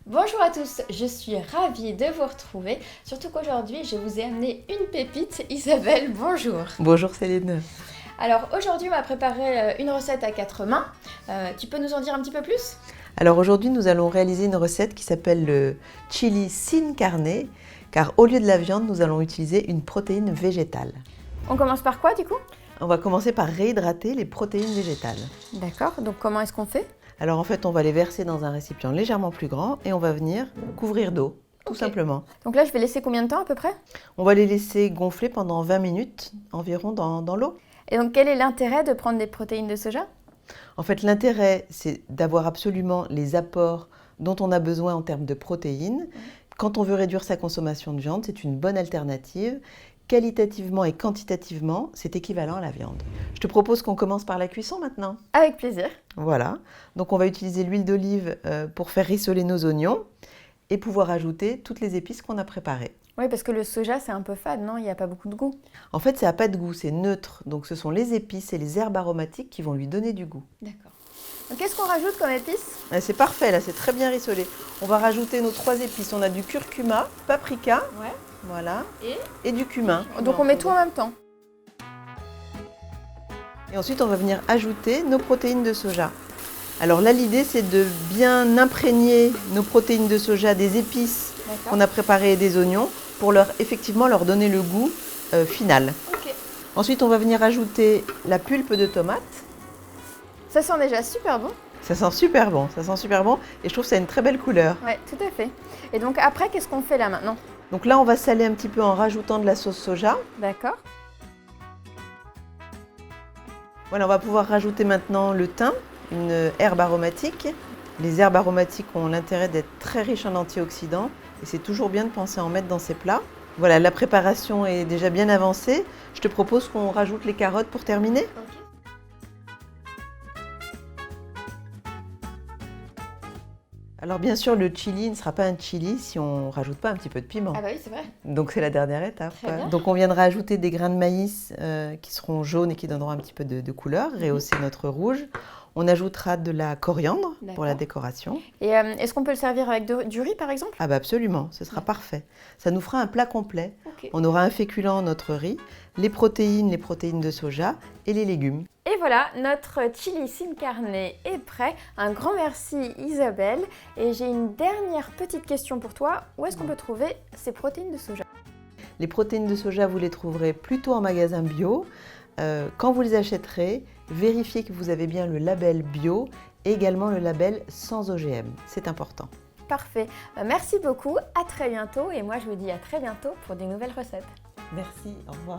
Bonjour à tous, je suis ravie de vous retrouver, surtout qu'aujourd'hui je vous ai amené une pépite. Isabelle, bonjour. Bonjour Céline. Alors aujourd'hui on va préparer une recette à quatre mains. Tu peux nous en dire un petit peu plus? Alors aujourd'hui nous allons réaliser une recette qui s'appelle le chili sin carne, car au lieu de la viande nous allons utiliser une protéine végétale. On commence par quoi du coup? On va commencer par réhydrater les protéines végétales. D'accord, donc comment est-ce qu'on fait? Alors en fait on va les verser dans un récipient légèrement plus grand et on va venir couvrir d'eau, tout simplement. Donc là je vais laisser combien de temps à peu près? On va les laisser gonfler pendant 20 minutes environ dans l'eau. Et donc quel est l'intérêt de prendre des protéines de soja? En fait l'intérêt c'est d'avoir absolument les apports dont on a besoin en termes de protéines. Quand on veut réduire sa consommation de viande, c'est une bonne alternative. Qualitativement et quantitativement, c'est équivalent à la viande. Je te propose qu'on commence par la cuisson maintenant. Avec plaisir. Voilà, donc on va utiliser l'huile d'olive pour faire rissoler nos oignons et pouvoir ajouter toutes les épices qu'on a préparées. Oui, parce que le soja c'est un peu fade, non? Il n'y a pas beaucoup de goût. En fait, ça n'a pas de goût, c'est neutre. Donc ce sont les épices et les herbes aromatiques qui vont lui donner du goût. D'accord. Donc qu'est-ce qu'on rajoute comme épices? C'est parfait, là, c'est très bien rissolé. On va rajouter nos 3 épices. On a du curcuma, paprika, Ouais. voilà, et du cumin. Donc on met tout en même temps. Et ensuite, on va venir ajouter nos protéines de soja. Alors là, l'idée, c'est de bien imprégner nos protéines de soja des épices qu'on a préparées et des oignons pour effectivement leur donner le goût final. Ok. Ensuite, on va venir ajouter la pulpe de tomate. Ça sent déjà super bon. Ça sent super bon, et je trouve que ça a une très belle couleur. Ouais, tout à fait. Et donc après, qu'est-ce qu'on fait là maintenant? Donc là, on va saler un petit peu en rajoutant de la sauce soja. D'accord. Voilà, on va pouvoir rajouter maintenant le thym, une herbe aromatique. Les herbes aromatiques ont l'intérêt d'être très riches en antioxydants et c'est toujours bien de penser à en mettre dans ses plats. Voilà, la préparation est déjà bien avancée. Je te propose qu'on rajoute les carottes pour terminer. Ok. Alors bien sûr, le chili ne sera pas un chili si on ne rajoute pas un petit peu de piment. Ah bah oui, c'est vrai. Donc c'est la dernière étape. Très bien. Donc on viendra ajouter des grains de maïs qui seront jaunes et qui donneront un petit peu de couleur, rehausser notre rouge. On ajoutera de la coriandre pour la décoration. Et est-ce qu'on peut le servir avec du riz par exemple? Ah bah absolument, ce sera parfait. Ça nous fera un plat complet. Ok. On aura un féculent, notre riz, les protéines de soja et les légumes. Et voilà, notre chili sin carne est prêt. Un grand merci Isabelle. Et j'ai une dernière petite question pour toi. Où est-ce qu'on peut trouver ces protéines de soja? Les protéines de soja, vous les trouverez plutôt en magasin bio. Quand vous les achèterez, vérifiez que vous avez bien le label bio et également le label sans OGM. C'est important. Parfait. Merci beaucoup. À très bientôt. Et moi, je vous dis à très bientôt pour des nouvelles recettes. Merci, au revoir.